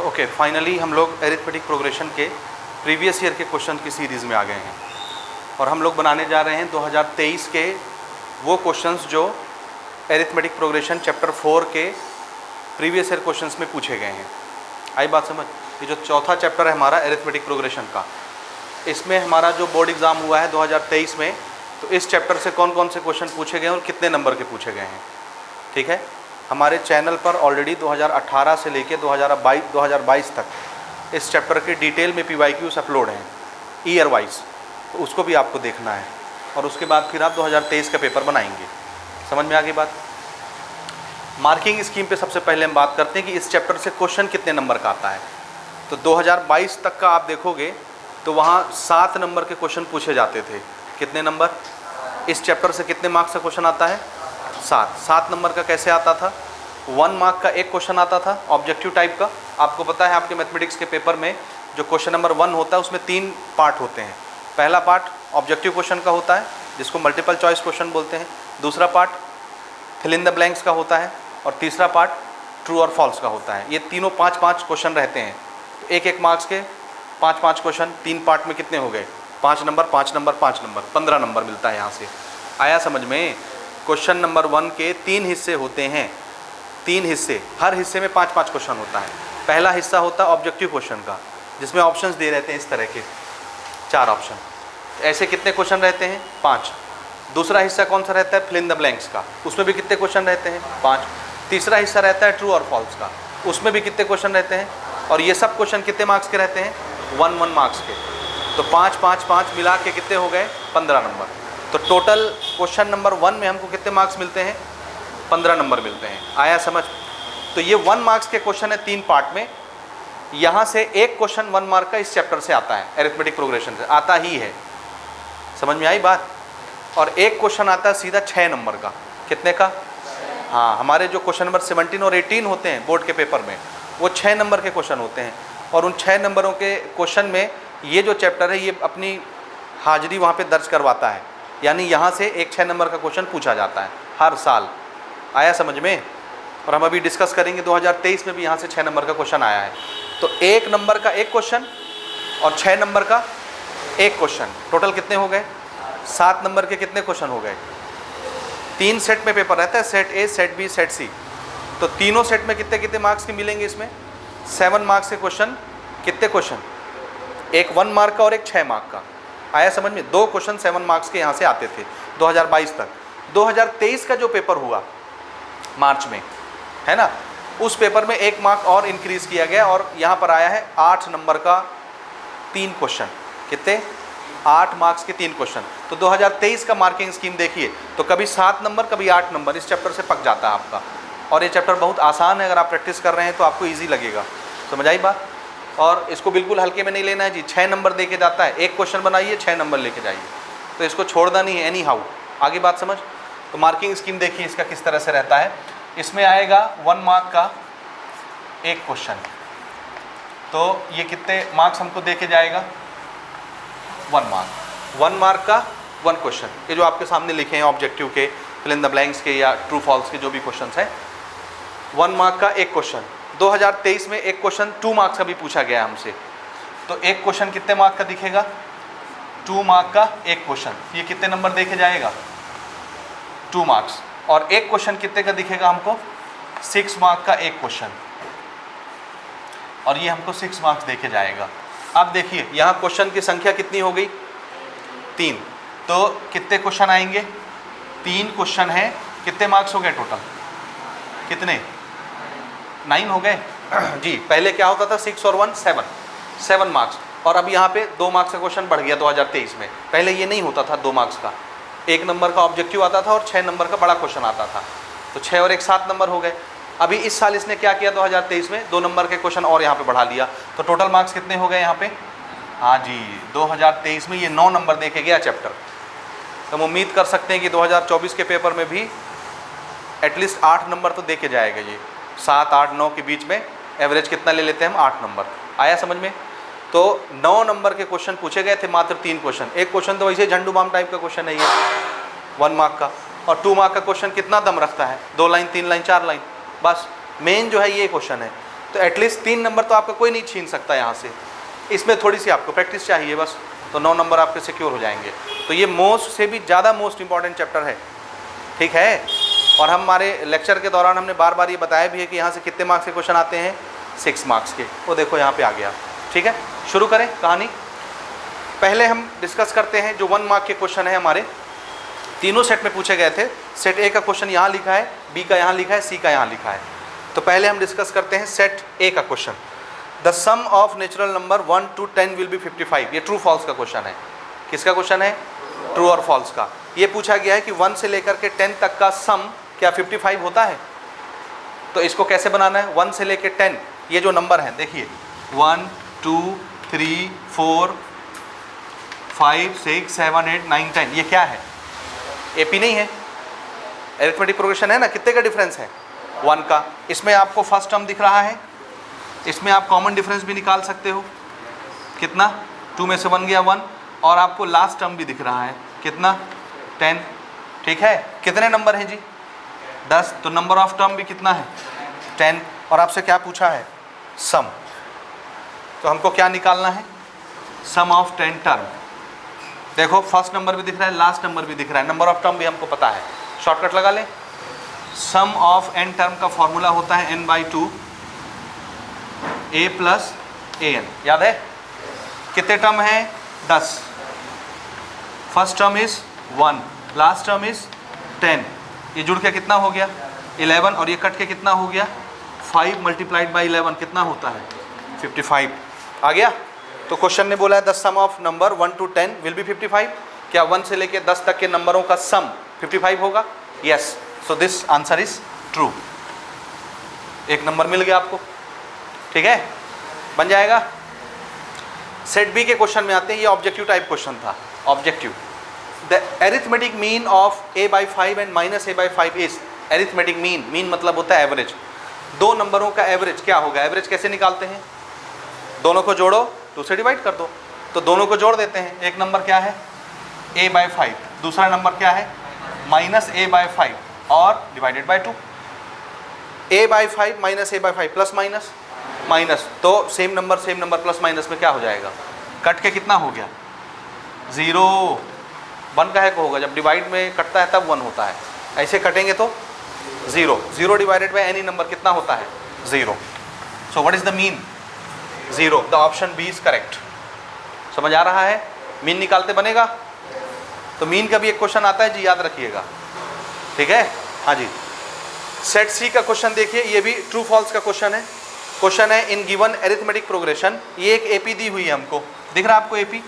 Okay, finally हम लोग arithmetic progression के प्रीवियस ईयर के क्वेश्चन की सीरीज़ में आ गए हैं और हम लोग बनाने जा रहे हैं 2023 के वो क्वेश्चंस जो एरिथमेटिक प्रोग्रेशन चैप्टर 4 के प्रीवियस ईयर क्वेश्चंस में पूछे गए हैं। आई बात समझ? ये जो चौथा चैप्टर है हमारा एरिथमेटिक प्रोग्रेशन का, इसमें हमारा जो बोर्ड एग्ज़ाम हुआ है 2023 में, तो इस चैप्टर से कौन कौन से क्वेश्चन पूछे गए हैं और कितने नंबर के पूछे गए हैं। ठीक है, हमारे चैनल पर ऑलरेडी 2018 से लेकर 2022 तक इस चैप्टर के डिटेल में PYQs अपलोड हैं ईयर वाइज, तो उसको भी आपको देखना है और उसके बाद फिर आप 2023 का पेपर बनाएंगे। समझ में आ गई बात? मार्किंग स्कीम पे सबसे पहले हम बात करते हैं कि इस चैप्टर से क्वेश्चन कितने नंबर का आता है। तो 2022 तक का आप देखोगे तो वहाँ 7 नंबर के क्वेश्चन पूछे जाते थे। कितने नंबर? इस चैप्टर से कितने मार्क्स का क्वेश्चन आता है? 7 नंबर का कैसे आता था? 1 मार्क का एक क्वेश्चन आता था ऑब्जेक्टिव टाइप का। आपको पता है आपके मैथमेटिक्स के पेपर में जो क्वेश्चन नंबर 1 होता है उसमें 3 पार्ट होते हैं। पहला पार्ट ऑब्जेक्टिव क्वेश्चन का होता है जिसको मल्टीपल चॉइस क्वेश्चन बोलते हैं, दूसरा part fill in the blanks का होता है और तीसरा पार्ट ट्रू और फॉल्स का होता है। ये तीनों 5-5 क्वेश्चन रहते हैं। तो एक मार्क्स के 5-5 क्वेश्चन 3 पार्ट में कितने हो गए? 5 नंबर 5 नंबर 5 नंबर 15 नंबर मिलता है यहाँ से। आया समझ में? क्वेश्चन नंबर 1 के 3 हिस्से होते हैं, 3 हिस्से, हर हिस्से में 5-5 क्वेश्चन होता है। पहला हिस्सा होता है ऑब्जेक्टिव क्वेश्चन का जिसमें ऑप्शंस दे रहते हैं इस तरह के 4 ऑप्शन। ऐसे कितने क्वेश्चन रहते हैं? 5। दूसरा हिस्सा कौन सा रहता है? फिल इन द ब्लैंक्स का, उसमें भी कितने क्वेश्चन रहते हैं? 5। तीसरा हिस्सा रहता है ट्रू और फॉल्स का, उसमें भी कितने क्वेश्चन रहते हैं? और ये सब क्वेश्चन कितने मार्क्स के रहते हैं? 1 मार्क्स के। तो 5-5-5 मिला के कितने हो गए? 15 नंबर। तो टोटल क्वेश्चन नंबर 1 में हमको कितने मार्क्स मिलते हैं? 15 नंबर मिलते हैं। आया समझ? तो ये 1 मार्क्स के क्वेश्चन है 3 पार्ट में। यहाँ से एक क्वेश्चन 1 मार्क का इस चैप्टर से आता है, एरिथमेटिक प्रोग्रेशन से आता ही है। समझ में आई बात? और एक क्वेश्चन आता है सीधा 6 नंबर का। कितने का? हाँ, हमारे जो क्वेश्चन नंबर 17 और 18 होते हैं बोर्ड के पेपर में, वो 6 नंबर के क्वेश्चन होते हैं। और उन 6 नंबरों के क्वेश्चन में ये जो चैप्टर है ये अपनी हाजिरी वहाँ पे दर्ज करवाता है, यानी यहाँ से एक 6 नंबर का क्वेश्चन पूछा जाता है हर साल। आया समझ में? और हम अभी डिस्कस करेंगे 2023 में भी यहाँ से 6 नंबर का क्वेश्चन आया है। तो 1 नंबर का एक क्वेश्चन और 6 नंबर का एक क्वेश्चन, टोटल कितने हो गए? 7 नंबर के कितने क्वेश्चन हो गए? 3 सेट में पेपर रहता है, set A, set B, set C. तो तीनों सेट में कितने कितने मार्क्स के मिलेंगे? इसमें 7 मार्क्स के क्वेश्चन। कितने क्वेश्चन? एक 1 मार्क का और एक 6 मार्क का। आया समझ में? 2 क्वेश्चन 7 मार्क्स के यहाँ से आते थे 2022 तक। 2023 का जो पेपर हुआ मार्च में, है ना, उस पेपर में 1 मार्क और इंक्रीज़ किया गया और यहाँ पर आया है 8 नंबर का 3 क्वेश्चन। कितने? 8 मार्क्स के 3 क्वेश्चन। तो 2023 का मार्किंग स्कीम देखिए तो कभी 7 नंबर कभी 8 नंबर इस चैप्टर से पक जाता है आपका। और ये चैप्टर बहुत आसान है, अगर आप प्रैक्टिस कर रहे हैं तो आपको ईजी लगेगा। समझ आई बात? और इसको बिल्कुल हल्के में नहीं लेना है जी। 6 नंबर दे के जाता है, एक क्वेश्चन बनाइए 6 नंबर लेके जाइए, तो इसको छोड़ना नहीं है एनी हाउ। आगे बात समझ? तो मार्किंग स्कीम देखिए इसका किस तरह से रहता है। इसमें आएगा 1 मार्क का एक क्वेश्चन, तो ये कितने मार्क्स हमको दे के जाएगा? 1 मार्क। 1 मार्क का 1 क्वेश्चन, ये जो आपके सामने लिखे हैं ऑब्जेक्टिव के, फिल इन द ब्लैंक्स के या ट्रू फॉल्स के जो भी क्वेश्चन हैं, 1 मार्क का एक क्वेश्चन। 2023 में एक क्वेश्चन 2 मार्क्स का भी पूछा गया हमसे, तो एक क्वेश्चन कितने मार्क का दिखेगा? 2 मार्क का एक क्वेश्चन। ये कितने नंबर देके जाएगा? 2 मार्क्स। और एक क्वेश्चन कितने का दिखेगा हमको? 6 मार्क का एक क्वेश्चन, और ये हमको 6 मार्क्स देके जाएगा। अब देखिए यहाँ क्वेश्चन की संख्या कितनी हो गई? 3। तो कितने क्वेश्चन आएंगे? 3 क्वेश्चन है, कितने मार्क्स हो गए टोटल? कितने? 9 हो गए जी। पहले क्या होता था? 6 और 1 7 मार्क्स। और अब यहाँ पे 2 मार्क्स का क्वेश्चन बढ़ गया 2023 में। पहले ये नहीं होता था 2 मार्क्स का, 1 नंबर का ऑब्जेक्टिव आता था और 6 नंबर का बड़ा क्वेश्चन आता था। तो 6 और 1 7 नंबर हो गए। अभी इस साल इसने क्या किया? 2023 में 2 नंबर के क्वेश्चन और यहाँ पे बढ़ा लिया। तो टोटल मार्क्स कितने हो गए यहाँ पे? हाँ जी, 2023 में ये 9 नंबर देके गया चैप्टर। तो हम उम्मीद कर सकते हैं कि 2024 के पेपर में भी एटलीस्ट 8 नंबर तो देके जाएगा ये। 7, 8, 9 के बीच में एवरेज कितना ले लेते हैं हम? 8 नंबर। आया समझ में? तो 9 नंबर के क्वेश्चन पूछे गए थे, मात्र 3 क्वेश्चन। एक क्वेश्चन तो वैसे झंडू बाम टाइप का क्वेश्चन है ये 1 मार्क का, और 2 मार्क का क्वेश्चन कितना दम रखता है? 2 लाइन, 3 लाइन, 4 लाइन, बस मेन जो है ये क्वेश्चन है। तो एटलीस्ट 3 नंबर तो आपका कोई नहीं छीन सकता यहाँ से। इसमें थोड़ी सी आपको प्रैक्टिस चाहिए बस, तो 9 नंबर आपके सिक्योर हो जाएंगे। तो ये मोस्ट से भी ज़्यादा मोस्ट इंपॉर्टेंट चैप्टर है, ठीक है। और हमारे लेक्चर के दौरान हमने बार बार ये बताया भी है कि यहाँ से कितने मार्क्स के क्वेश्चन आते हैं, 6 मार्क्स के। वो देखो यहाँ पे आ गया, ठीक है। शुरू करें कहानी। पहले हम डिस्कस करते हैं जो 1 मार्क के क्वेश्चन है हमारे तीनों सेट में पूछे गए थे। सेट ए का क्वेश्चन यहाँ लिखा है, बी का यहाँ लिखा है, सी का यहाँ लिखा है। तो पहले हम डिस्कस करते हैं सेट ए का question. The sum of natural number 1 to 10 will be 55। ये ट्रू फॉल्स का क्वेश्चन है। किसका क्वेश्चन है? ट्रू और फॉल्स का। ये पूछा गया है कि 1 से लेकर के 10 तक का सम क्या 55 होता है। तो इसको कैसे बनाना है? 1 से लेकर 10 ये जो नंबर हैं देखिए 1 2 3 4 5 6 7 8 9 10, ये क्या है? एपी नहीं है, अरिथमेटिक प्रोग्रेशन है ना। कितने का डिफरेंस है? 1 का। इसमें आपको फर्स्ट टर्म दिख रहा है, इसमें आप कॉमन डिफरेंस भी निकाल सकते हो। कितना? 2 में से 1 गया 1, और आपको लास्ट टर्म भी दिख रहा है कितना? 10, ठीक है। कितने नंबर हैं जी? 10। तो नंबर ऑफ टर्म भी कितना है? 10। और आपसे क्या पूछा है? सम। तो हमको क्या निकालना है? सम ऑफ 10 टर्म। देखो फर्स्ट नंबर भी दिख रहा है, लास्ट नंबर भी दिख रहा है, नंबर ऑफ टर्म भी हमको पता है। शॉर्टकट लगा लें। सम ऑफ n टर्म का फॉर्मूला होता है n/2 a + an। याद है? कितने टर्म हैं? 10। First term is 1, last term is 10। ये जुड़ के कितना हो गया? 11। और ये कट के कितना हो गया? 5 × 11 कितना होता है? 55। आ गया? तो क्वेश्चन ने बोला है the sum of number 1 to 10 will be 55। क्या 1 से लेके 10 तक के नंबरों का सम 55 होगा? Yes. So this answer is true. एक नंबर मिल गया आपको, ठीक है। बन जाएगा। सेट बी के क्वेश्चन में आते हैं। ये ऑब्जेक्टिव टाइप क्वेश्चन था। Objective. The arithmetic mean of a/5 and -a/5 is. Arithmetic mean, mean मतलब होता है एवरेज। दो नंबरों का एवरेज क्या होगा? एवरेज कैसे निकालते हैं? दोनों को जोड़ो, 2 से डिवाइड कर दो। तो दोनों को जोड़ देते हैं। एक नंबर क्या है? a/5, दूसरा नंबर क्या है? -a/5 और divided by 2। a/5 -a/5 plus minus minus, तो सेम नंबर प्लस माइनस में क्या हो जाएगा? कट के कितना हो गया? 0। 1 का है को होगा, जब डिवाइड में कटता है तब 1 होता है, ऐसे कटेंगे तो 0। 0 डिवाइडेड बाय एनी नंबर कितना होता है? 0। So what is the mean? 0। The option B is correct. समझ आ रहा है? मीन निकालते बनेगा। तो मीन का भी एक क्वेश्चन आता है जी, याद रखिएगा, ठीक है। हाँ जी। सेट सी का क्वेश्चन देखिए, ये भी ट्रू फॉल्स का क्वेश्चन है। क्वेश्चन है इन गिवन अरिथमेटिक प्रोग्रेशन। ये एक एपी दी हुई है हमको, दिख रहा है आपको AP?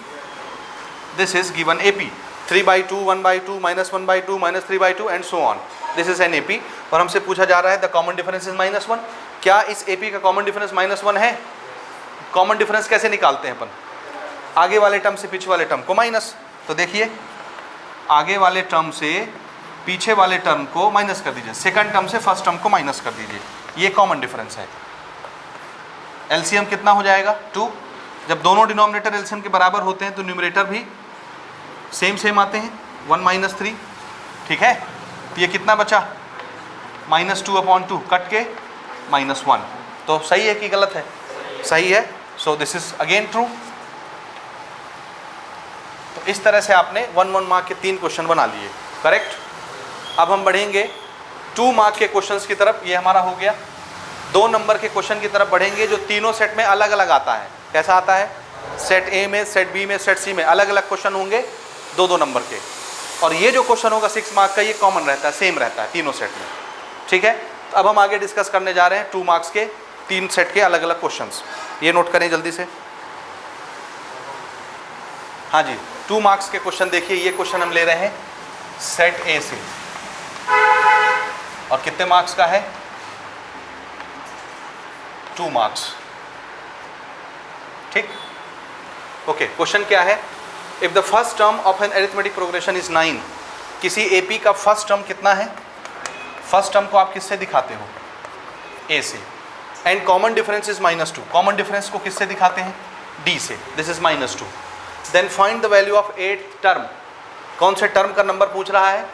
This is given AP 3/2 1/2 -1/2 -3/2 and so on. This is an AP. और हमसे पूछा जा रहा है द कॉमन डिफरेंस इज -1। क्या इस एपी का कॉमन डिफरेंस -1 है? कॉमन डिफरेंस कैसे निकालते हैं अपन? आगे वाले टर्म से पीछे वाले टर्म को माइनस। तो देखिए आगे वाले टर्म से पीछे वाले टर्म को माइनस कर दीजिए, सेकंड टर्म से फर्स्ट टर्म को माइनस कर दीजिए। ये कॉमन डिफरेंस है। एलसीएम कितना हो जाएगा? 2। जब दोनों डिनोमिनेटर एलसीएम के बराबर होते हैं तो न्यूमरेटर भी सेम आते हैं, 1 - 3, ठीक है। तो ये कितना बचा? -2/2 कट के -1। तो सही है कि गलत है? सही है। So this is again true. तो इस तरह से आपने 1 मार्क के 3 क्वेश्चन बना लिए, करेक्ट। अब हम बढ़ेंगे 2 मार्क के क्वेश्चंस की तरफ। ये हमारा हो गया। 2 नंबर के क्वेश्चन की तरफ बढ़ेंगे जो तीनों सेट में अलग अलग आता है। कैसा आता है? सेट ए में, सेट बी में, सेट सी में अलग अलग क्वेश्चन होंगे 2-2 नंबर के। और ये जो क्वेश्चन होगा 6 मार्क का, ये कॉमन रहता है, सेम रहता है तीनों सेट में, ठीक है। तो अब हम आगे डिस्कस करने जा रहे हैं 2 मार्क्स के 3 सेट के अलग अलग क्वेश्चंस। ये नोट करें जल्दी से। हाँ जी, 2 मार्क्स के क्वेश्चन देखिए। ये क्वेश्चन हम ले रहे हैं सेट ए से। और कितने मार्क्स का है? 2 मार्क्स, ठीक। ओके, क्वेश्चन क्या है? If the first term of an arithmetic progression is 9। किसी एपी का फर्स्ट टर्म कितना है? फर्स्ट टर्म को आप किससे दिखाते हो? ए से। And common difference is -2। Common difference को किससे दिखाते हैं? डी से। This is -2। Then find the value of 8th term. कौन से टर्म का नंबर पूछ रहा है?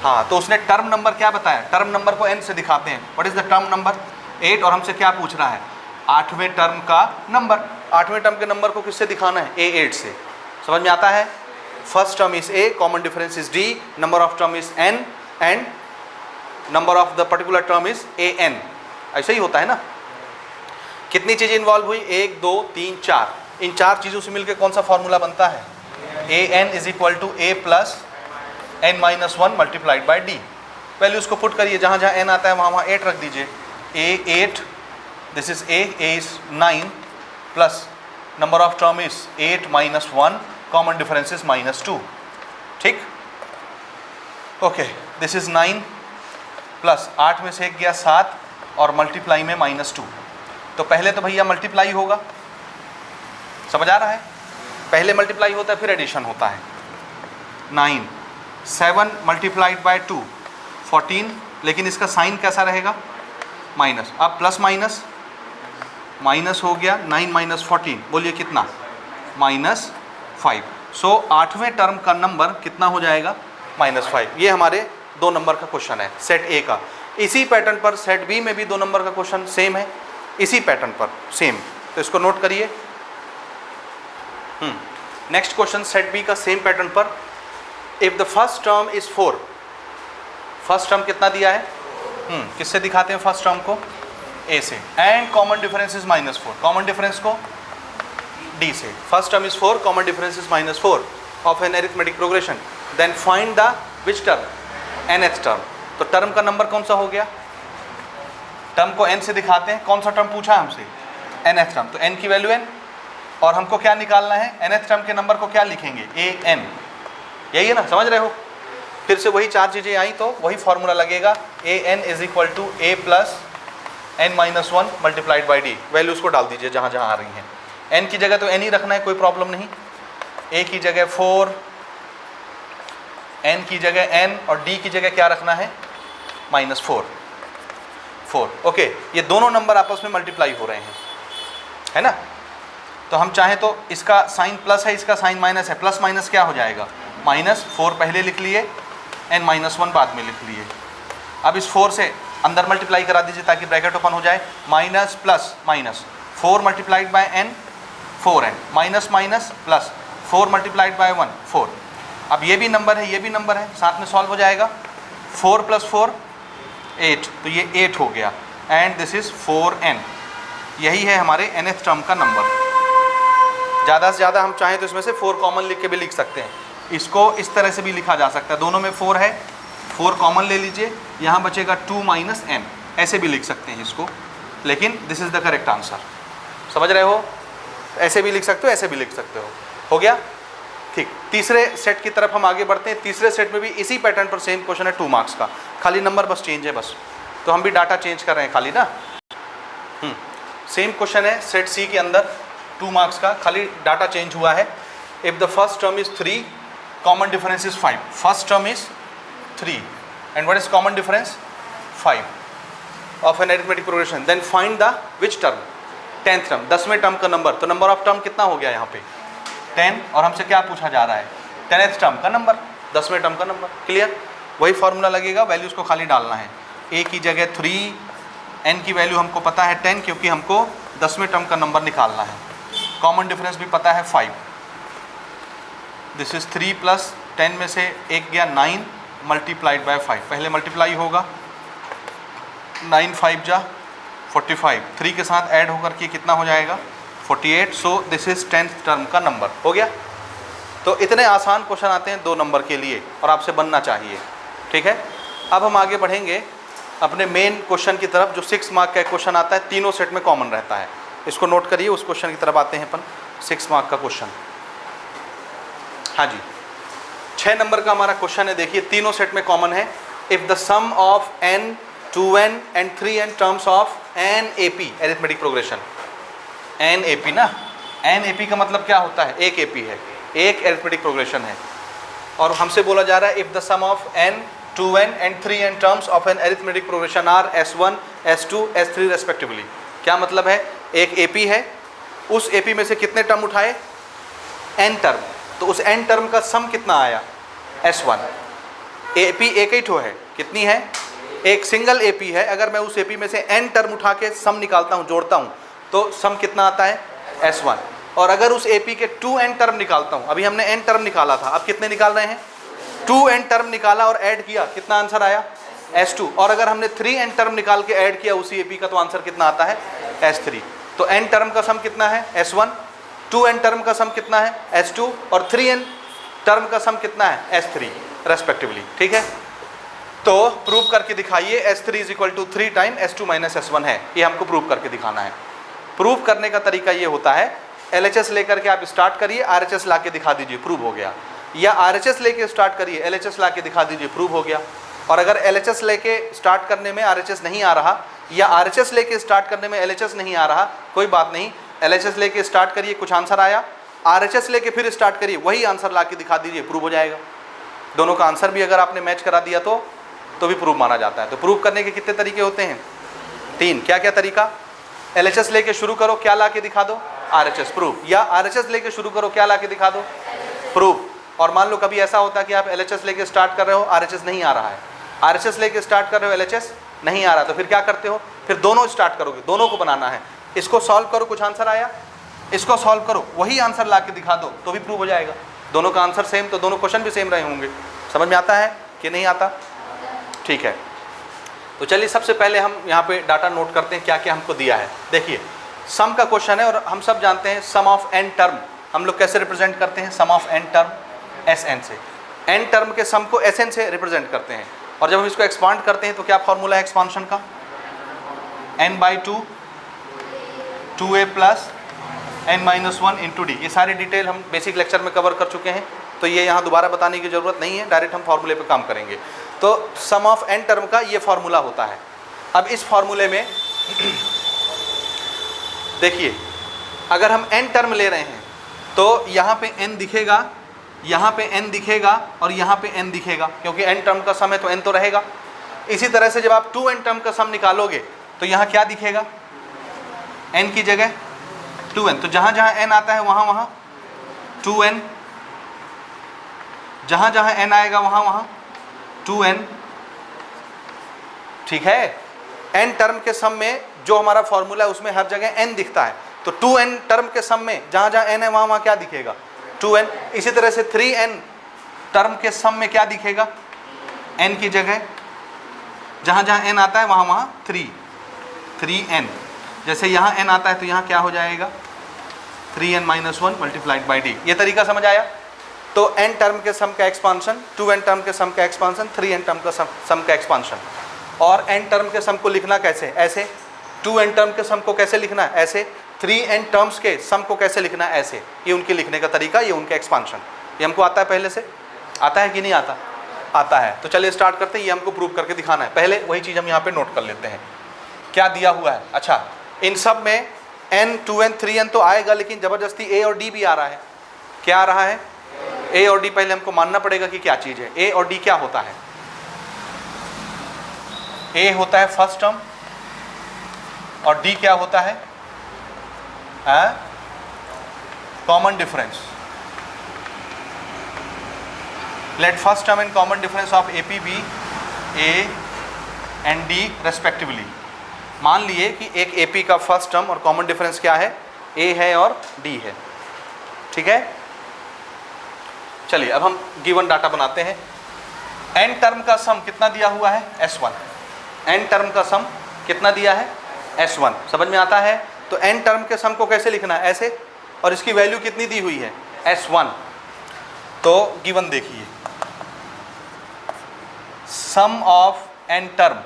हाँ, तो उसने टर्म नंबर क्या बताया? टर्म नंबर को n से दिखाते हैं। What is the term number? 8 और हमसे क्या पूछ रहा है, 8वें टर्म का नंबर। 8वें टर्म के नंबर को किससे दिखाना है, A8 से। समझ में आता है। First term is A, common difference is D, number of term is N and number of the particular term is AN। ऐसा ही होता है ना। कितनी चीज़ें इन्वॉल्व हुई, 1 2 3 4। इन 4 चीज़ों से मिलकर कौन सा फॉर्मूला बनता है, AN is equal to A plus N-1 multiplied by D। Values को पुट करिए, जहाँ जहाँ N आता है वहाँ 8 रख दीजिए। A8, this is A is 9 plus number of term is 8 - 1, common difference is -2। ठीक, ओके, दिस इज 9 प्लस 8 में से 1 गया 7 और मल्टीप्लाई में -2। तो पहले तो भैया मल्टीप्लाई होगा, समझ आ रहा है। पहले मल्टीप्लाई होता है फिर एडिशन होता है। 9 7 मल्टीप्लाइड बाय 2 14, लेकिन इसका साइन कैसा रहेगा, माइनस। अब प्लस माइनस माइनस हो गया, 9 - 14 बोलिए कितना, -5। सो 8वें टर्म का नंबर कितना हो जाएगा, -5। ये हमारे 2 नंबर का क्वेश्चन है सेट ए का। इसी पैटर्न पर सेट बी में भी 2 नंबर का क्वेश्चन सेम है, इसी पैटर्न पर सेम। तो इसको नोट करिए। नेक्स्ट क्वेश्चन सेट बी का सेम पैटर्न पर। If the first term is 4, first term कितना दिया है, किससे दिखाते हैं फर्स्ट टर्म को, ए से, and common difference is -4, common difference को डी से। First term is 4, common difference is -4 of an arithmetic progression, then find the which term, nth term. तो टर्म का नंबर कौन सा हो गया, टर्म को n से दिखाते हैं। कौन सा टर्म पूछा है हमसे, nth टर्म। तो n की वैल्यू n, और हमको क्या निकालना है, nth टर्म के नंबर को क्या लिखेंगे, an। यही है ना, समझ रहे हो। फिर से वही 4 चीज़ें आई तो वही फॉर्मूला लगेगा, an is equal to A plus N-1 multiplied by D। Values को डाल दीजिए जहाँ जहाँ आ रही हैं। n की जगह तो n ही रखना है, कोई प्रॉब्लम नहीं। A की जगह 4, n की जगह n और D की जगह क्या रखना है, -4। ओके, ये दोनों नंबर आपस में मल्टीप्लाई हो रहे हैं, है ना। तो हम चाहें तो इसका साइन प्लस है, इसका साइन माइनस है, प्लस माइनस क्या हो जाएगा, -4 पहले लिख लिए, N-1 बाद में लिख लिए। अब इस 4 से अंदर मल्टीप्लाई करा दीजिए ताकि ब्रैकेट ओपन हो जाए, minus plus minus, 4 multiplied by n 4n, minus minus plus, 4 multiplied by 1 4। अब ये भी नंबर है, ये भी नंबर है, साथ में सॉल्व हो जाएगा। 4 + 4 8, तो ये 8 हो गया, एंड दिस इज 4n। यही है हमारे nth टर्म का नंबर। ज़्यादा से ज़्यादा हम चाहें तो इसमें से 4 कॉमन लिख के भी लिख सकते हैं। इसको इस तरह से भी लिखा जा सकता है, दोनों में 4 है, 4 कॉमन ले लीजिए, यहाँ बचेगा 2 - n, ऐसे भी लिख सकते हैं इसको, लेकिन this is the correct answer. समझ रहे हो, ऐसे भी लिख सकते हो, ऐसे भी लिख सकते हो गया। ठीक, तीसरे सेट की तरफ हम आगे बढ़ते हैं। तीसरे सेट में भी इसी पैटर्न पर सेम क्वेश्चन है, 2 मार्क्स का, खाली नंबर बस चेंज है बस। तो हम भी डाटा चेंज कर रहे हैं खाली ना। सेम क्वेश्चन है सेट सी के अंदर, 2 मार्क्स का, खाली डाटा चेंज हुआ है। If the first term is 3, common difference is 5। First term is 3 and what is common difference 5 of an arithmetic progression, then find the which term, 10th term, 10वें term का number. तो number of term कितना हो गया यहाँ पे 10, और हमसे क्या पूछा जा रहा है, 10th टर्म का नंबर, 10वें टर्म का नंबर। क्लियर, वही फॉर्मूला लगेगा, वैल्यूज को खाली डालना है। a की जगह 3, n की वैल्यू हमको पता है 10, क्योंकि हमको 10वें टर्म का नंबर निकालना है। कॉमन डिफरेंस भी पता है 5, दिस इज 3 + 10 में से 1 गया 9 मल्टीप्लाइड बाय 5। पहले मल्टीप्लाई होगा, 9 × 5 = 45, 3 के साथ ऐड होकर के कितना हो जाएगा 48। So this is 10th term का नंबर हो गया। तो इतने आसान क्वेश्चन आते हैं 2 नंबर के लिए, और आपसे बनना चाहिए। ठीक है, अब हम आगे बढ़ेंगे अपने मेन क्वेश्चन की तरफ, जो 6 मार्क का क्वेश्चन आता है, तीनों सेट में कॉमन रहता है। इसको नोट करिए, उस क्वेश्चन की तरफ आते हैं अपन। 6 मार्क का क्वेश्चन, हाँ जी, 6 नंबर का हमारा क्वेश्चन है। देखिए, तीनों सेट में कॉमन है। If the sum of n 2n and 3n terms of an AP arithmetic progression, an AP ना, एन AP का मतलब क्या होता है, एक AP है, एक अरिथमेटिक प्रोग्रेशन है। और हमसे बोला जा रहा है if the sum of n 2n and 3n terms of an arithmetic progression are S1 S2 S3 respectively. क्या मतलब है, एक AP है, उस AP में से कितने टर्म उठाए, n टर्म, तो उस n टर्म का सम कितना आया, S1। AP एक ही ठो है, कितनी है, एक सिंगल एपी है, अगर मैं उस एपी में से n टर्म उठा के सम निकालता हूँ, जोड़ता हूँ, तो सम कितना आता है S1। और अगर उस एपी के 2n टर्म निकालता हूँ, अभी हमने n टर्म निकाला था, अब कितने निकाल रहे हैं, 2n टर्म निकाला और ऐड किया, कितना आंसर आया S2। और अगर हमने 3n टर्म निकाल के ऐड किया उसी एपी का, तो आंसर कितना आता है S3। तो n टर्म का सम कितना है S1, 2n टर्म का सम कितना है S2 और 3n टर्म का सम कितना है S3 रेस्पेक्टिवली। ठीक है, तो प्रूव करके दिखाइए S3 is equal to 3 time S2 minus S1 है, ये हमको प्रूव करके दिखाना है। प्रूव करने का तरीका ये होता है, LHS लेकर के आप स्टार्ट करिए, RHS ला के दिखा दीजिए, प्रूव हो गया। या RHS लेके स्टार्ट करिए, LHS ला के दिखा दीजिए, प्रूव हो गया। और अगर LHS लेके स्टार्ट करने में RHS नहीं आ रहा, या RHS लेके स्टार्ट करने में LHS नहीं आ रहा, कोई बात नहीं, LHS लेके स्टार्ट करिए, कुछ आंसर आया, RHS लेके फिर स्टार्ट करिए, वही आंसर ला के दिखा दीजिए, प्रूव हो जाएगा। दोनों का आंसर भी अगर आपने मैच करा दिया तो भी प्रूव माना जाता है। तो प्रूव करने के कितने तरीके होते हैं, 3। क्या क्या तरीका, LHS लेके शुरू करो, क्या ला के दिखा दो, RHS, प्रूव। या RHS लेके शुरू करो, क्या ला के दिखा दो, प्रूव। और मान लो कभी ऐसा होता है कि आप LHS लेके स्टार्ट कर रहे हो, RHS नहीं आ रहा है, RHS लेके स्टार्ट कर रहे हो, LHS नहीं आ रहा, तो फिर क्या करते हो, फिर दोनों स्टार्ट करोगे, दोनों को बनाना है। इसको सॉल्व करो, कुछ आंसर आया, इसको सॉल्व करो, वही आंसर ला के दिखा दो, तो भी प्रूव हो जाएगा। दोनों का आंसर सेम, तो दोनों क्वेश्चन भी सेम रहे होंगे। समझ में आता है कि नहीं आता? ठीक है, तो चलिए सबसे पहले हम यहाँ पे डाटा नोट करते हैं, क्या क्या हमको दिया है। देखिए, सम का क्वेश्चन है और हम सब जानते हैं सम ऑफ n टर्म हम लोग कैसे रिप्रेजेंट करते हैं, सम ऑफ n टर्म Sn से। n टर्म के सम को Sn से रिप्रेजेंट करते हैं। और जब हम इसको एक्सपांड करते हैं तो क्या फॉर्मूला है एक्सपांशन का, n/2 2a plus n-1 into D. ये सारी डिटेल हम बेसिक लेक्चर में कवर कर चुके हैं, तो ये यहाँ दोबारा बताने की ज़रूरत नहीं है, डायरेक्ट हम फार्मूले पे काम करेंगे। तो सम ऑफ n टर्म का ये फार्मूला होता है। अब इस फार्मूले में देखिए, अगर हम n टर्म ले रहे हैं तो यहाँ पे n दिखेगा, यहाँ पे n दिखेगा और यहाँ पे n दिखेगा, क्योंकि n टर्म का सम है तो n तो रहेगा। इसी तरह से जब आप 2n टर्म का सम निकालोगे तो यहाँ क्या दिखेगा, n की जगह 2n, तो जहाँ जहाँ n आता है वहाँ वहाँ 2n, जहाँ जहाँ n आएगा वहाँ वहाँ 2n। ठीक है, n टर्म के सम में जो हमारा फॉर्मूला है उसमें हर जगह n दिखता है, तो 2n टर्म के सम में जहाँ जहाँ n है वहाँ वहाँ क्या दिखेगा, 2n। इसी तरह से 3n टर्म के सम में क्या दिखेगा, n की जगह जहाँ जहाँ n आता है वहाँ वहाँ 3n। जैसे यहाँ n आता है तो यहाँ क्या हो जाएगा, 3n-1 मल्टीप्लाइड बाई डी। ये तरीका समझ आया? तो n टर्म के सम का एक्सपांशन, 2n टर्म के सम का एक्सपांशन, 3n टर्म का सम का एक्सपांशन। और n टर्म के सम को लिखना कैसे, ऐसे। 2n टर्म के सम को कैसे लिखना है, ऐसे। 3n टर्म्स के सम को कैसे लिखना है, ऐसे। ये उनके लिखने का तरीका, ये उनका एक्सपांशन। ये हमको आता है, पहले से आता है कि नहीं आता? आता है। तो चलिए स्टार्ट करते हैं, ये हमको प्रूव करके दिखाना है। पहले वही चीज़ हम यहाँ पे नोट कर लेते हैं, क्या दिया हुआ है। अच्छा, इन सब में n 2n 3n तो आएगा, लेकिन ज़बरदस्ती a और d भी आ रहा है। क्या आ रहा है, a और d। पहले हमको मानना पड़ेगा कि क्या चीज़ है। a और d क्या होता है, a होता है फर्स्ट टर्म और d क्या होता है, common difference. Let first term and common difference of A P be a and d respectively. मान लिए कि एक AP का फर्स्ट टर्म और कॉमन डिफरेंस क्या है, A है और D है। ठीक है, चलिए अब हम गिवन डाटा बनाते हैं। n टर्म का सम कितना दिया हुआ है, S1। n टर्म का सम कितना दिया है, S1। समझ में आता है? तो n टर्म के सम को कैसे लिखना है, ऐसे। और इसकी वैल्यू कितनी दी हुई है, S1। तो गिवन देखिए, सम ऑफ n टर्म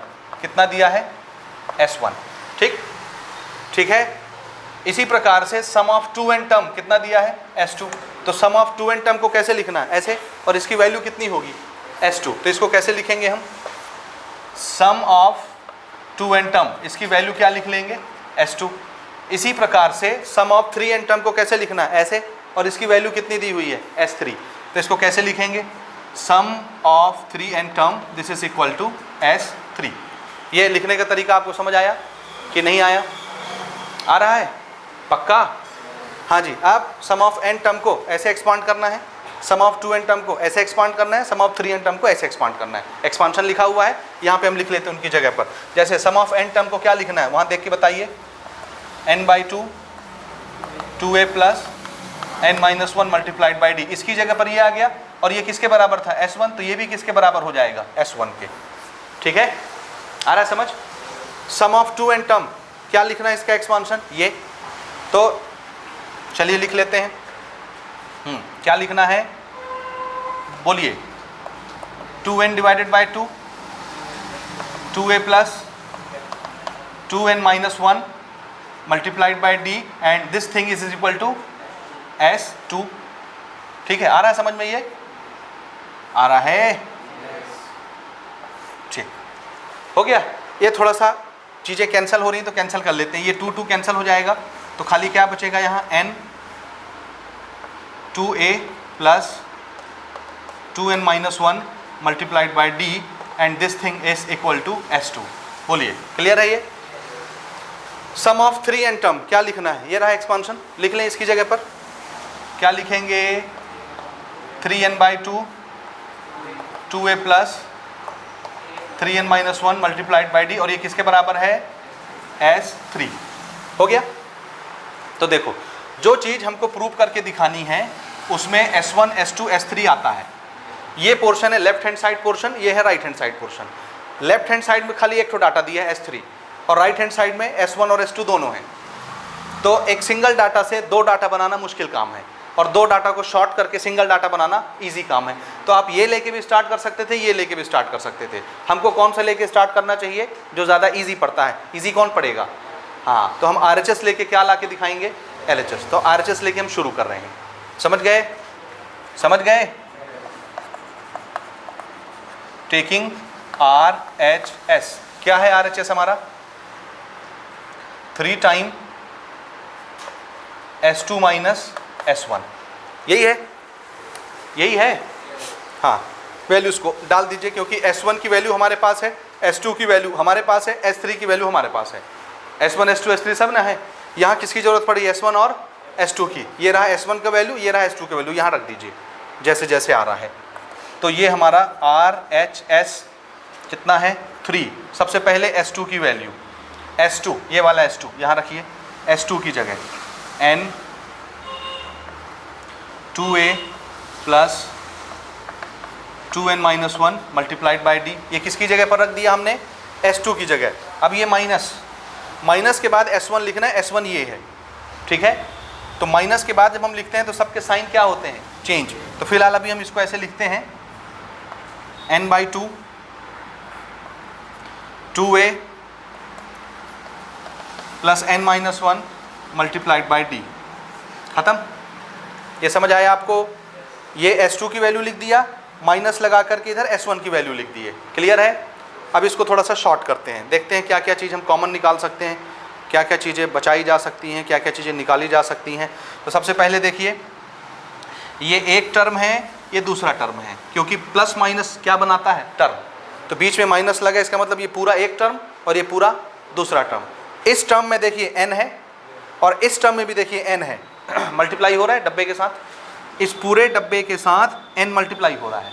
कितना दिया है, S1। ठीक है। इसी प्रकार से सम ऑफ 2n टर्म कितना दिया है, S2। तो सम ऑफ 2n टर्म को कैसे लिखना है, ऐसे। और इसकी वैल्यू कितनी होगी, S2। तो इसको कैसे लिखेंगे हम, सम ऑफ 2n टर्म, इसकी वैल्यू क्या लिख लेंगे, S2। इसी प्रकार से सम ऑफ 3n टर्म को कैसे लिखना है, ऐसे। और इसकी वैल्यू कितनी दी हुई है, S3। तो इसको कैसे लिखेंगे, sum of 3n term this is equal to S3। ये लिखने का तरीका आपको समझ आया कि नहीं आया? आ रहा है पक्का? हाँ जी। अब सम ऑफ n टर्म को ऐसे एक्सपांड करना है, सम ऑफ 2n टर्म को ऐसे एक्सपांड करना है, सम ऑफ 3n टर्म को ऐसे एक्सपांड करना है। एक्सपांशन लिखा हुआ है, यहाँ पे हम लिख लेते हैं उनकी जगह पर। जैसे सम ऑफ n टर्म को क्या लिखना है, वहाँ देख के बताइए। n/2 2a plus n-1 multiplied by D, इसकी जगह पर ये आ गया, और ये किसके बराबर था s1, तो ये भी किसके बराबर हो जाएगा s1 के। ठीक है, आ रहा है समझ। सम ऑफ 2n टर्म क्या लिखना है इसका एक्सपांशन, ये तो चलिए लिख लेते हैं। क्या लिखना है बोलिए, 2n divided by 2 2a plus 2n-1 multiplied by D and this thing is equal to s2। ठीक है, आ रहा है समझ में, ये आ रहा है, ठीक हो गया। ये थोड़ा सा चीज़ें कैंसिल हो रही हैं तो कैंसिल कर लेते हैं, ये 2 कैंसिल हो जाएगा, तो खाली क्या बचेगा यहाँ n 2a plus 2n-1 multiplied by D and this thing is equal to s2। बोलिए क्लियर है ये। सम ऑफ 3n टर्म क्या लिखना है, ये रहा एक्सपांशन, लिख लें इसकी जगह पर। क्या लिखेंगे, 3n/2 2a plus 3n-1 multiplied by D, और ये किसके बराबर है s3। हो गया। तो देखो, जो चीज़ हमको प्रूव करके दिखानी है उसमें s1 s2 s3 आता है। ये पोर्शन है लेफ्ट हैंड साइड पोर्शन, ये है right hand side portion. Left hand side में खाली एक तो डाटा दिया है s3, और राइट हैंड साइड में s1 और s2 दोनों हैं। तो एक सिंगल डाटा से दो डाटा बनाना मुश्किल काम है, और दो डाटा को शॉर्ट करके सिंगल डाटा बनाना इजी काम है। तो आप ये लेके भी स्टार्ट कर सकते थे, ये लेके भी स्टार्ट कर सकते थे। हमको कौन सा लेके स्टार्ट करना चाहिए, जो ज़्यादा इजी पड़ता है। इजी कौन पड़ेगा, हाँ, तो हम RHS लेके क्या ला के दिखाएंगे, LHS। तो RHS लेके हम शुरू कर रहे हैं, समझ गए, समझ गए। टेकिंग RHS, क्या है RHS हमारा, 3 टाइम s2 माइनस s1, यही है, यही है। हाँ, वैल्यूज को डाल दीजिए, क्योंकि s1 की वैल्यू हमारे पास है, s2 की वैल्यू हमारे पास है, s3 की वैल्यू हमारे पास है। s1 s2 s3 सब ना है। यहाँ किसकी जरूरत पड़ी, s1 और s2 की। ये रहा s1 का वैल्यू, ये रहा s2 का वैल्यू, यहाँ रख दीजिए जैसे जैसे आ रहा है। तो ये हमारा RHS कितना है, 3। सबसे पहले s2 की वैल्यू, s2 ये वाला s2 यहाँ रखिए, s2 की जगह n 2a plus 2n-1 multiplied by D, ये किसकी जगह पर रख दिया हमने, s2 की जगह। अब ये माइनस के बाद s1 लिखना है, s1 ये है, ठीक है। तो माइनस के बाद जब हम लिखते हैं तो सबके साइन क्या होते हैं, चेंज। तो फिलहाल अभी हम इसको ऐसे लिखते हैं, n/2 2a plus n-1 multiplied by D, खत्म। ये समझ आया आपको। ये s2 की वैल्यू लिख दिया, माइनस लगा करके इधर s1 की वैल्यू लिख दी है, क्लियर है। अब इसको थोड़ा सा शॉर्ट करते हैं, देखते हैं क्या क्या चीज़ हम कॉमन निकाल सकते हैं, क्या क्या चीज़ें बचाई जा सकती हैं, क्या क्या चीज़ें निकाली जा सकती हैं। तो सबसे पहले देखिए, ये एक टर्म है, ये दूसरा टर्म है, क्योंकि प्लस माइनस क्या बनाता है, टर्म। तो बीच में माइनस लगा, इसका मतलब ये पूरा एक टर्म और ये पूरा दूसरा टर्म। इस टर्म में देखिए n है, और इस टर्म में भी देखिए n है, मल्टीप्लाई हो रहा है डब्बे के साथ। इस पूरे डब्बे के साथ n मल्टीप्लाई हो रहा है,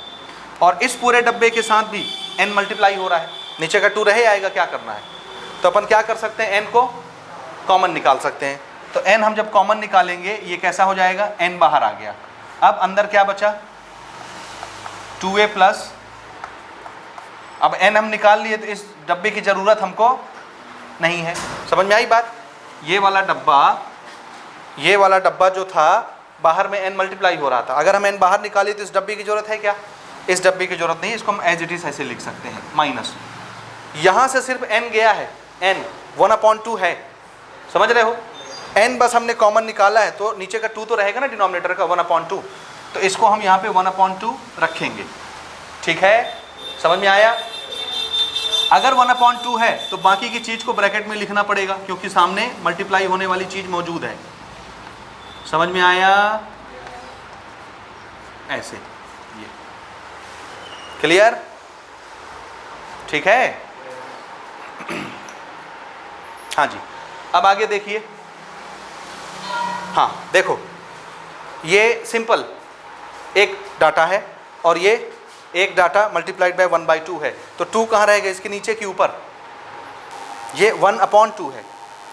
और इस पूरे डब्बे के साथ भी n मल्टीप्लाई हो रहा है। नीचे का 2 रहे आएगा, क्या करना है, तो अपन क्या कर सकते हैं, n को कॉमन निकाल सकते हैं। तो n हम जब कॉमन निकालेंगे, ये कैसा हो जाएगा, n बाहर आ गया। अब अंदर क्या बचा, 2a प्लस, अब n हम निकाल लिए, तो इस डब्बे की ज़रूरत हमको नहीं है। समझ में आई बात। ये वाला डब्बा जो था, बाहर में n मल्टीप्लाई हो रहा था। अगर हम n बाहर निकाले तो इस डब्बे की ज़रूरत है क्या, इस डब्बे की ज़रूरत नहीं। इसको हम एज इट इज़ ऐसे लिख सकते हैं, माइनस। यहाँ से सिर्फ n गया है, n 1/2 है, समझ रहे हो। n बस हमने कॉमन निकाला है, तो नीचे का 2 तो रहेगा ना डिनोमिनेटर का, 1/2। तो इसको हम यहाँ पे 1/2 रखेंगे, ठीक है, समझ में आया। अगर 1/2 है तो बाकी की चीज़ को ब्रैकेट में लिखना पड़ेगा, क्योंकि सामने मल्टीप्लाई होने वाली चीज़ मौजूद है। समझ में आया, ऐसे, ये क्लियर, ठीक है। हाँ जी, अब आगे देखिए। हाँ देखो, ये सिंपल, एक डाटा है और ये एक डाटा मल्टीप्लाइड बाय 1/2 है, तो 2 कहाँ रहेगा, इसके नीचे कि ऊपर? ये 1/2 है,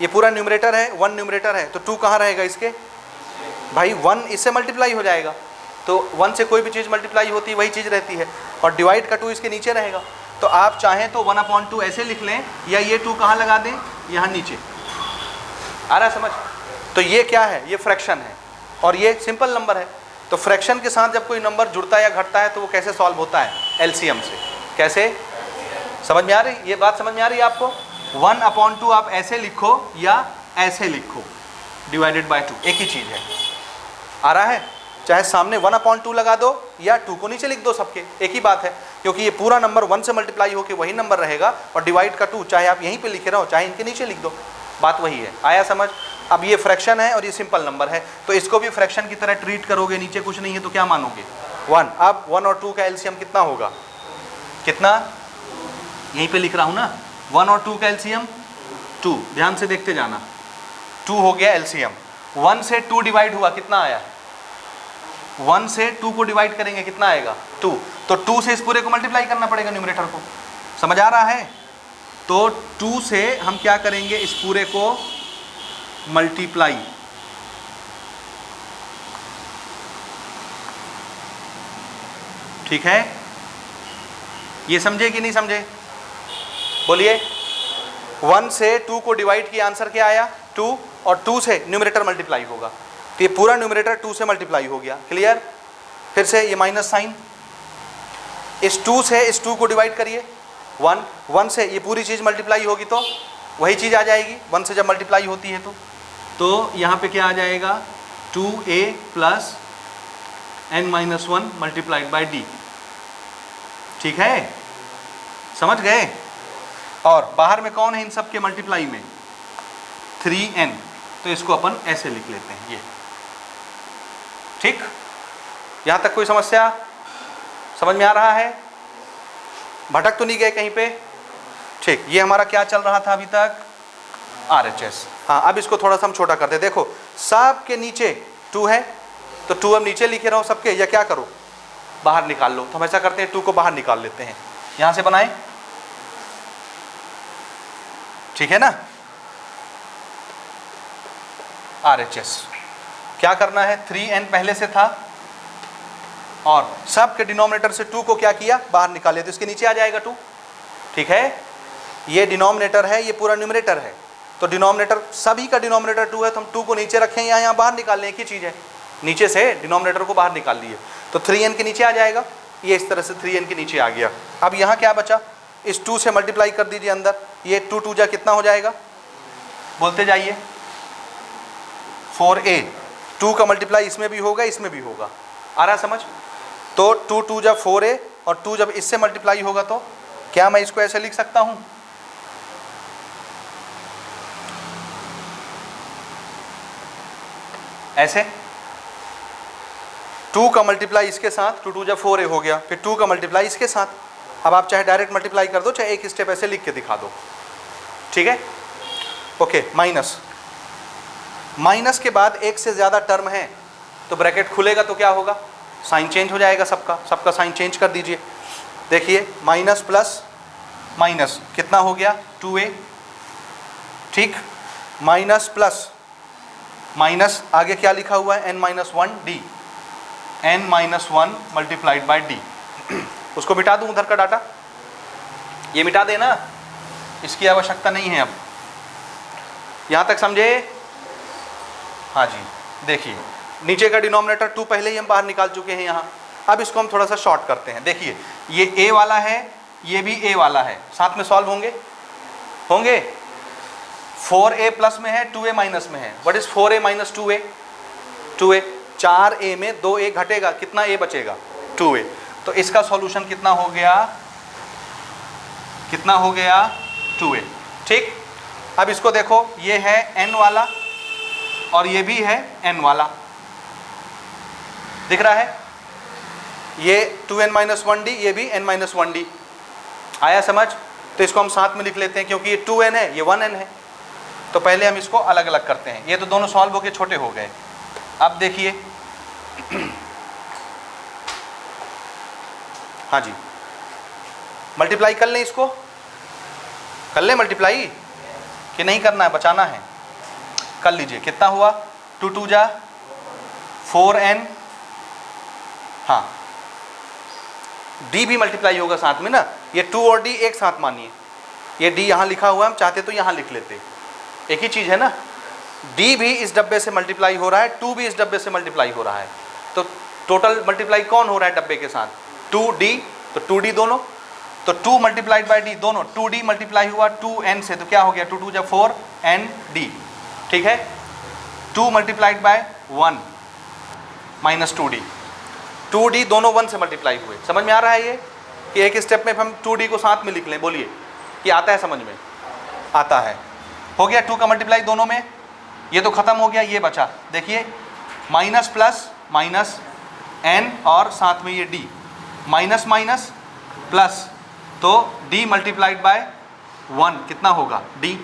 ये पूरा न्यूमरेटर है, 1 न्यूमरेटर है, तो 2 कहाँ रहेगा इसके? भाई 1 इससे मल्टीप्लाई हो जाएगा, तो 1 से कोई भी चीज़ मल्टीप्लाई होती है वही चीज़ रहती है, और डिवाइड का 2 इसके नीचे रहेगा। तो आप चाहें तो 1/2 ऐसे लिख लें, या ये 2 कहाँ लगा दें, यहाँ नीचे। आ रहा समझ? तो ये क्या है, ये फ्रैक्शन है और ये सिंपल नंबर है। तो फ्रैक्शन के साथ जब कोई नंबर जुड़ता है या घटता है तो वो कैसे सॉल्व होता है? एलसीएम से। कैसे? समझ में आ रही ये बात? समझ में आ रही है आपको? 1/2 आप ऐसे लिखो या ऐसे लिखो, डिवाइडेड बाय 2 एक ही चीज़ है। आ रहा है? चाहे सामने 1/2 लगा दो या 2 को नीचे लिख दो, सबके एक ही बात है, क्योंकि ये पूरा नंबर 1 से मल्टीप्लाई होकर वही नंबर रहेगा, और डिवाइड का 2 चाहे आप यहीं पे लिखे रहो चाहे इनके नीचे लिख दो, बात वही है। आया समझ? अब ये फ्रैक्शन है और ये सिंपल नंबर है, तो इसको भी फ्रैक्शन की तरह ट्रीट करोगे, नीचे कुछ नहीं है तो क्या मानोगे? 1। अब 1 और 2 का एलसीएम कितना होगा? कितना? यहीं पे लिख रहा हूँ ना, 1 और 2 का एलसीएम 2, ध्यान से देखते जाना। 2 हो गया एलसीएम। 1 से 2 डिवाइड हुआ, कितना आया? 1 से 2 को डिवाइड करेंगे, कितना आएगा? 2। तो 2 से इस पूरे को मल्टीप्लाई करना पड़ेगा, न्यूमरेटर को। समझ आ रहा है? तो 2 से हम क्या करेंगे, इस पूरे को मल्टीप्लाई। ठीक है? ये समझे कि नहीं समझे? बोलिए। 1 से 2 को डिवाइड किया, आंसर क्या आया? 2, और 2 से न्यूमरेटर मल्टीप्लाई होगा, तो ये पूरा न्यूमरेटर 2 से मल्टीप्लाई हो गया। क्लियर? फिर से ये माइनस साइन, इस 2 से इस 2 को डिवाइड करिए, 1 से ये पूरी चीज़ मल्टीप्लाई होगी तो वही चीज़ आ जाएगी, 1 से जब मल्टीप्लाई होती है तो यहाँ पे क्या आ जाएगा? 2a plus n-1 multiplied by d। ठीक है? समझ गए? और बाहर में कौन है इन सब के मल्टीप्लाई में? 3n, तो इसको अपन ऐसे लिख लेते हैं, ये। ठीक? यहाँ तक कोई समस्या समझ में आ रहा है? भटक तो नहीं गए कहीं पे? ठीक, ये हमारा क्या चल रहा था अभी तक? RHS। हाँ, अब इसको थोड़ा सा हम छोटा करते हैं। देखो, सब के नीचे 2 है, तो 2 अब नीचे लिखे रहो सबके, या क्या करो, बाहर निकाल लो। तो हम ऐसा करते हैं, 2 को बाहर निकाल लेते हैं, यहाँ से बनाएं। ठीक है ना? RHS क्या करना है? 3n पहले से था, और सब के डिनोमिनेटर से 2 को क्या किया, बाहर निकाले, तो इसके नीचे आ जाएगा 2। ठीक है? ये डिनोमिनेटर है, ये पूरा न्यूमरेटर है, तो डिनोमिनेटर सभी का डिनोमिनेटर 2 है, तो हम 2 को नीचे रखें या यहाँ बाहर निकाल लें, एक ही चीज़ है। नीचे से डिनोमिनेटर को बाहर निकाल लिए तो 3n के नीचे आ जाएगा, ये इस तरह से 3n के नीचे आ गया। अब यहाँ क्या बचा? इस 2 से मल्टीप्लाई कर दीजिए अंदर, ये 2 2 जा कितना हो जाएगा? बोलते जाइए। 4a, 2 का मल्टीप्लाई इसमें भी होगा, इसमें भी होगा। आ रहा समझ? तो 2 2 जब 4a, और 2 जब इससे मल्टीप्लाई होगा तो क्या मैं इसको ऐसे लिख सकता हूँ? ऐसे 2 का मल्टीप्लाई इसके साथ, 2 2 जब 4a हो गया, फिर 2 का मल्टीप्लाई इसके साथ। अब आप चाहे डायरेक्ट मल्टीप्लाई कर दो, चाहे एक स्टेप ऐसे लिख के दिखा दो। ठीक है? ओके। माइनस के बाद एक से ज़्यादा टर्म है तो ब्रैकेट खुलेगा तो क्या होगा? साइन चेंज हो जाएगा, सबका साइन चेंज कर दीजिए। देखिए, माइनस प्लस माइनस कितना हो गया? 2a। ठीक? माइनस प्लस माइनस, आगे क्या लिखा हुआ है? n-1d, n-1 multiplied by d। उसको मिटा दूं उधर का डाटा, ये मिटा देना, इसकी आवश्यकता नहीं है अब। यहाँ तक समझे? हाँ जी। देखिए, नीचे का डिनोमिनेटर 2 पहले ही हम बाहर निकाल चुके हैं यहाँ। अब इसको हम थोड़ा सा शॉर्ट करते हैं। देखिए, ये a वाला है, ये भी a वाला है, साथ में सॉल्व होंगे। 4a प्लस में है, 2a माइनस में है। What is 4a minus 2a? 2a। 4a में 2a घटेगा, कितना a बचेगा? 2a। तो इसका सॉल्यूशन कितना हो गया? 2a। ठीक? अब इसको देखो, ये है n वाला और ये भी है n वाला, दिख रहा है? ये 2n-1d, ये भी n-1d। आया समझ? तो इसको हम साथ में लिख लेते हैं, क्योंकि ये 2n है, ये 1n है। तो पहले हम इसको अलग अलग करते हैं। ये तो दोनों सॉल्व होके छोटे हो गए। अब देखिए, हाँ जी, मल्टीप्लाई कर लें इसको, कर लें मल्टीप्लाई कि नहीं करना है, बचाना है? कर लीजिए। कितना हुआ? 2 2 जा 4n, हाँ d भी मल्टीप्लाई होगा साथ में ना, ये 2 और d एक साथ मानिए, ये d यहाँ लिखा हुआ है, हम चाहते तो यहाँ लिख लेते, एक ही चीज़ है ना। d भी इस डब्बे से मल्टीप्लाई हो रहा है, 2 भी इस डब्बे से मल्टीप्लाई हो रहा है, तो टोटल मल्टीप्लाई कौन हो रहा है डब्बे के साथ? 2d, तो 2d दोनों, तो 2 मल्टीप्लाइड बाई d दोनों, 2d मल्टीप्लाई हुआ 2n से, तो क्या हो गया? 2 2 जब 4nd, ठीक है। 2 multiplied by 1 minus 2d, 2d दोनों 1 से मल्टीप्लाई हुए। समझ में आ रहा है ये कि एक स्टेप में हम 2d को साथ में लिख लें? बोलिए, ये आता है समझ में? आता है। हो गया 2 का मल्टीप्लाई दोनों में, ये तो खत्म हो गया, ये बचा। देखिए माइनस प्लस माइनस n और साथ में ये d, माइनस माइनस प्लस, तो d मल्टीप्लाइड बाय 1 कितना होगा? d,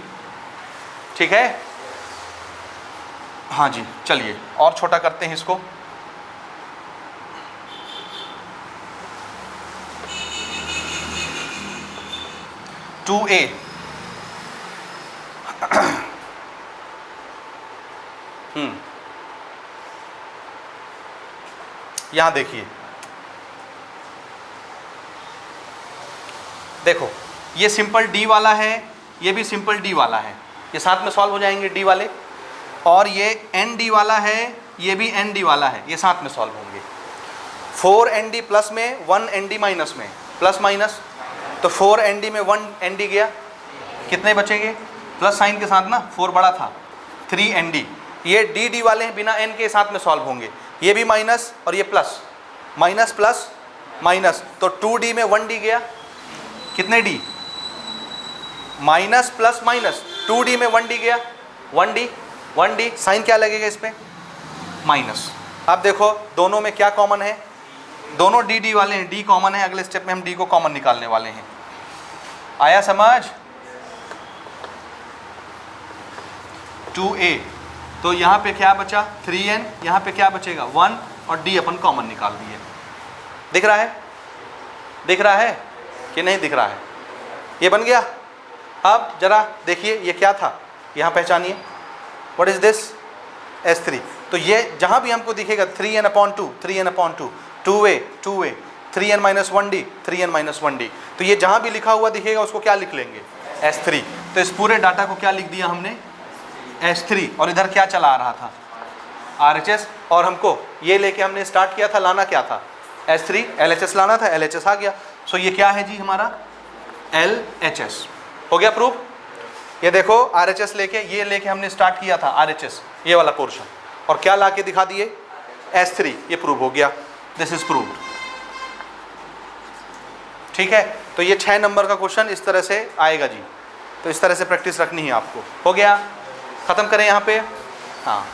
ठीक है। हाँ जी, चलिए और छोटा करते हैं इसको। टू ए यहां देखिए, देखो ये सिंपल d वाला है, ये भी सिंपल d वाला है, ये साथ में सॉल्व हो जाएंगे d वाले, और ये nd वाला है, ये भी nd वाला है, ये साथ में सॉल्व होंगे। 4nd प्लस में 1nd माइनस में, प्लस माइनस, तो 4nd में 1nd गया, कितने बचेंगे? प्लस साइन के साथ ना, 4 बड़ा था, 3nd। ये dd वाले हैं, बिना n के साथ में सॉल्व होंगे, ये भी माइनस और ये प्लस, माइनस प्लस माइनस, तो 2d में 1d गया, कितने d? Minus plus minus, 2d में 1d गया, 1d, साइन क्या लगेगा इस पे? माइनस। अब देखो दोनों में क्या कॉमन है? दोनों dd वाले हैं, d कॉमन है, अगले स्टेप में हम d को कॉमन निकालने वाले हैं। आया समझ? 2a, तो यहाँ पे क्या बचा? 3n, यहाँ पे क्या बचेगा? 1, और d अपन कॉमन निकाल दिए। दिख रहा है? दिख रहा है कि नहीं दिख रहा है? ये बन गया। अब जरा देखिए ये क्या था, यहाँ पहचानिए, व्हाट इज दिस? S3। तो ये जहाँ भी हमको दिखेगा 3n/2, 3n/2, 2a, 3n minus 1d, 3n minus 1d, तो ये जहाँ भी लिखा हुआ दिखेगा उसको क्या लिख लेंगे? S3। तो इस पूरे डाटा को क्या लिख दिया हमने? S3। और इधर क्या चला आ रहा था? RHS। और हमको ये लेके हमने स्टार्ट किया था, लाना क्या था? S3, LHS लाना था, LHS आ गया। सो ये क्या है जी हमारा? LHS। हो गया प्रूफ? ये देखो RHS ये लेके हमने स्टार्ट किया था, RHS ये वाला पोर्शन, और क्या ला के दिखा दिए? S3। ये प्रूव हो गया, दिस इज प्रूव्ड। ठीक है, तो ये 6 नंबर का क्वेश्चन इस तरह से आएगा जी, तो इस तरह से प्रैक्टिस रखनी है आपको। हो गया, खत्म करें यहाँ पे? हाँ।